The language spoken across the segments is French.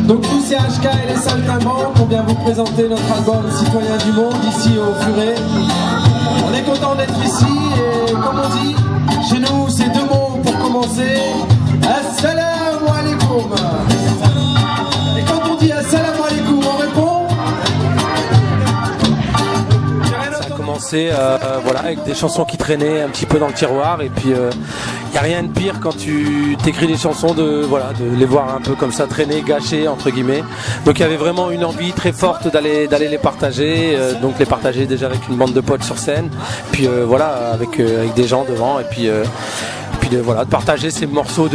Donc nous c'est HK et les Saltimbanques, on vient vous présenter notre album Citoyens du Monde ici au Furet. On est content d'être ici et comme on dit, chez nous c'est deux mots pour commencer. Assalamu alaikum. Et quand on dit assalamu alaikum, on répond. Ça a commencé voilà, avec des chansons qui traînaient un petit peu dans le tiroir et puis il n'y a rien de pire quand tu t'écris des chansons de les voir un peu comme ça traîner, gâcher entre guillemets. Donc il y avait vraiment une envie très forte d'aller les partager, donc les partager déjà avec une bande de potes sur scène, puis voilà avec des gens devant et puis voilà, de partager ces morceaux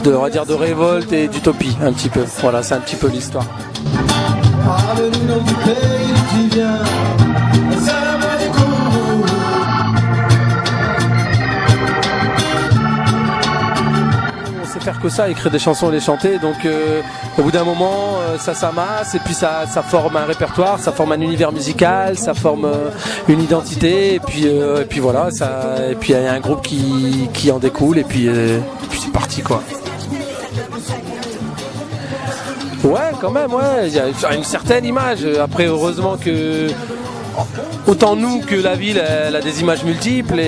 on va dire de révolte et d'utopie un petit peu. Voilà, c'est un petit peu l'histoire. Parle-nous du pays qui vient. Assalamu alaikum. On sait faire que ça, écrire des chansons et les chanter, donc au bout d'un moment ça s'amasse et puis ça forme un répertoire, ça forme un univers musical, ça forme une identité et puis voilà, et puis il y a un groupe qui en découle et puis c'est parti quoi. Ouais, quand même, ouais, il y a une certaine image. Après, heureusement que autant nous que la ville, elle a des images multiples,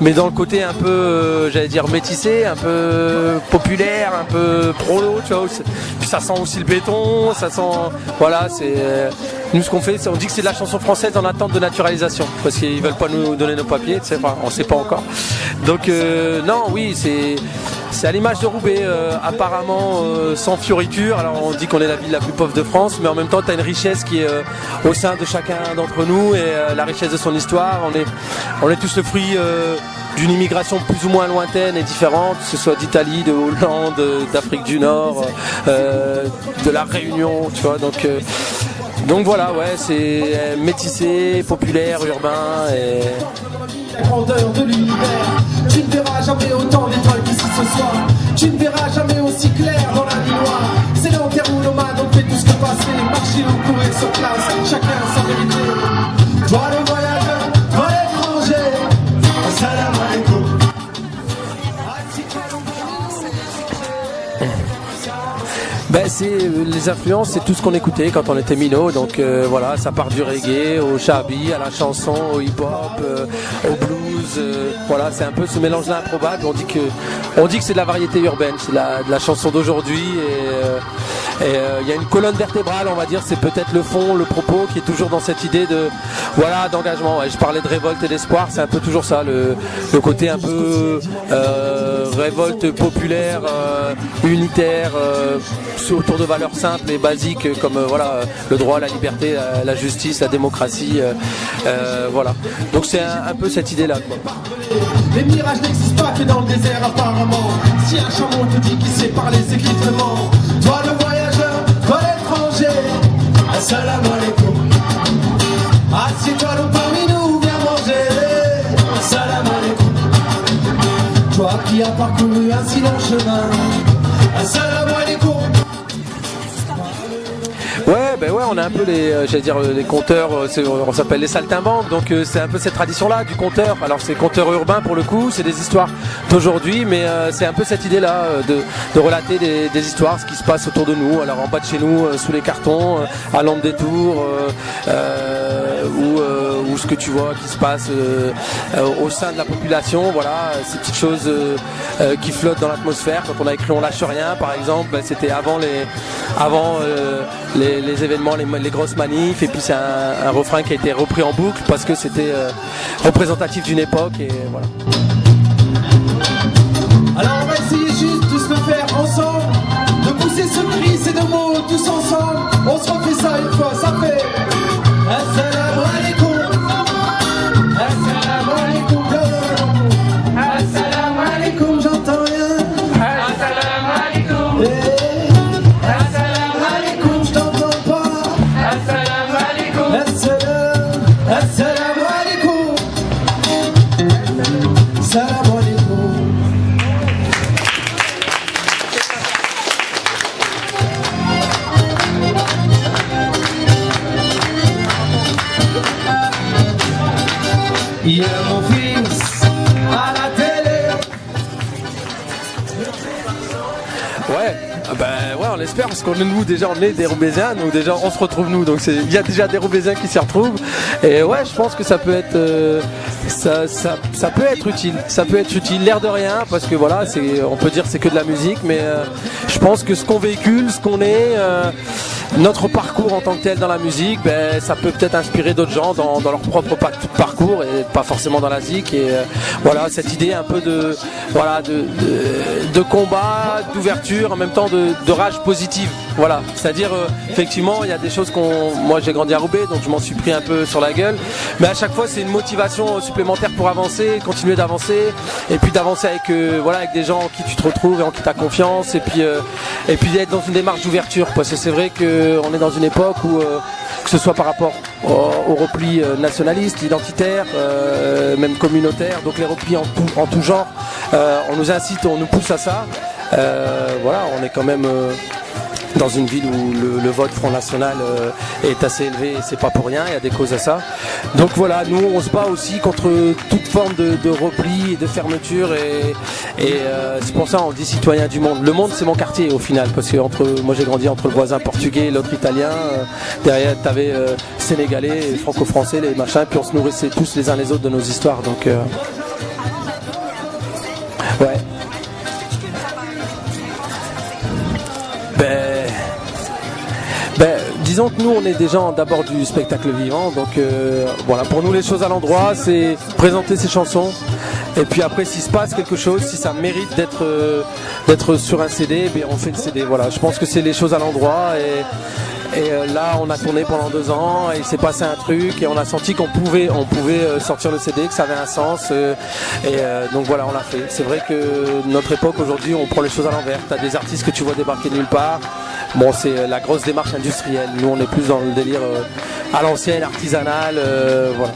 mais dans le côté un peu, j'allais dire métissé, un peu populaire, un peu prolo, tu vois. Puis ça sent aussi le béton, ça sent, voilà, c'est nous ce qu'on fait, on dit que c'est de la chanson française en attente de naturalisation, parce qu'ils veulent pas nous donner nos papiers, tu sais, enfin, on sait pas encore. Donc non, oui, c'est à l'image de Roubaix, apparemment sans fioriture. Alors on dit qu'on est la ville la plus pauvre de France, mais en même temps tu as une richesse qui est au sein de chacun d'entre nous et la richesse de son histoire. On est tous le fruit d'une immigration plus ou moins lointaine et différente, que ce soit d'Italie, de Hollande, d'Afrique du Nord, de la Réunion, tu vois. Donc voilà, ouais, c'est métissé, populaire, urbain et... Grandeur de l'univers, tu ne verras jamais autant d'étoiles qu'ici ce soir. Tu ne verras jamais aussi clair dans la nuit noire. C'est l'enterre ou nomade, on fait tout ce que passer. Marcher ou courir sur place, chacun sa vérité. Toi le voyageur, toi l'étranger. Assalamu alaikum. Ben c'est les influences, c'est tout ce qu'on écoutait quand on était minot, donc voilà, ça part du reggae au shabi, à la chanson, au hip-hop, au blues, voilà, c'est un peu ce mélange-là improbable. On dit que c'est de la variété urbaine, c'est de la chanson d'aujourd'hui et il y a une colonne vertébrale, on va dire, c'est peut-être le fond, le propos qui est toujours dans cette idée de voilà d'engagement. Ouais, je parlais de révolte et d'espoir, c'est un peu toujours ça, le côté un peu révolte populaire, unitaire, autour de valeurs simples et basiques comme voilà le droit, la liberté, la justice, la démocratie, voilà. Donc c'est un peu cette idée là quoi. Les mirages n'existent pas que dans le désert apparemment. Si un chameau te dit qu'il sait parler, c'est qu'il te ment. Toi le voyageur, toi l'étranger. Assalamu alaikum. Assieds-toi donc parmi nous, viens manger. Assalamu alaikum. Toi qui as parcouru un si long chemin. Assalamu alaikum. Ouais, on a un peu les conteurs, on s'appelle les saltimbanques, donc c'est un peu cette tradition-là du conteur. Alors c'est conteur urbain pour le coup, c'est des histoires d'aujourd'hui, mais c'est un peu cette idée-là de relater des histoires, ce qui se passe autour de nous. Alors en bas de chez nous, sous les cartons, à l'Ampe des Tours, ou ce que tu vois qui se passe au sein de la population. Voilà, ces petites choses qui flottent dans l'atmosphère. Quand on a écrit On lâche rien, par exemple, c'était avant les événements, les grosses manifs, et puis c'est un refrain qui a été repris en boucle parce que c'était représentatif d'une époque et voilà. Alors on va essayer juste tous le faire ensemble, de pousser ce cri, ces deux mots tous ensemble. On se refait ça une fois, ça fait Assalamu alaikum. Assalamu alaikum. Assalamu alaikum, j'entends rien. Assalamu alaikum. Assalamu alaikum, je t'entends pas. Assalamu alaikum. Assalamu alaikum. Assalamu alaikum. Ben ouais, on l'espère parce qu'on est nous déjà, on est des Roubaisiens, donc déjà on se retrouve nous, donc il y a déjà des Roubaisiens qui s'y retrouvent. Et ouais, je pense que ça peut être ça peut être utile. Ça peut être utile, l'air de rien, parce que voilà, on peut dire c'est que de la musique, mais je pense que ce qu'on véhicule, ce qu'on est, notre parcours en tant que tel dans la musique, ben ça peut peut-être inspirer d'autres gens dans leur propre parcours et pas forcément dans la zik. Et voilà, cette idée un peu de combat, d'ouverture, en même temps de rage positive. Voilà, c'est-à-dire effectivement il y a des choses moi j'ai grandi à Roubaix, donc je m'en suis pris un peu sur la gueule, mais à chaque fois c'est une motivation supplémentaire pour avancer, continuer d'avancer, et puis d'avancer avec des gens en qui tu te retrouves et en qui tu as confiance, et puis d'être dans une démarche d'ouverture, parce que c'est vrai qu'on est dans une époque où que ce soit par rapport au repli nationaliste, identitaire, même communautaire, donc les replis en tout genre, on nous incite, on nous pousse à ça. Voilà, on est quand même dans une ville où le vote Front National est assez élevé, et c'est pas pour rien, il y a des causes à ça. Donc voilà, nous on se bat aussi contre toute forme de repli et de fermeture, et c'est pour ça on dit citoyen du monde. Le monde c'est mon quartier au final, parce que moi j'ai grandi entre le voisin portugais et l'autre italien, derrière t'avais sénégalais, franco-français, les machins, puis on se nourrissait tous les uns les autres de nos histoires, donc ouais. Disons que nous on est des gens d'abord du spectacle vivant, donc voilà, pour nous les choses à l'endroit c'est présenter ses chansons, et puis après s'il se passe quelque chose, si ça mérite d'être sur un CD, ben on fait le CD. Voilà, je pense que c'est les choses à l'endroit, et là on a tourné pendant 2 ans et il s'est passé un truc et on a senti qu'on pouvait sortir le CD, que ça avait un sens, donc voilà, on l'a fait. C'est vrai que notre époque aujourd'hui on prend les choses à l'envers, t'as des artistes que tu vois débarquer de nulle part. Bon, c'est la grosse démarche industrielle. Nous, on est plus dans le délire à l'ancienne, artisanal, voilà.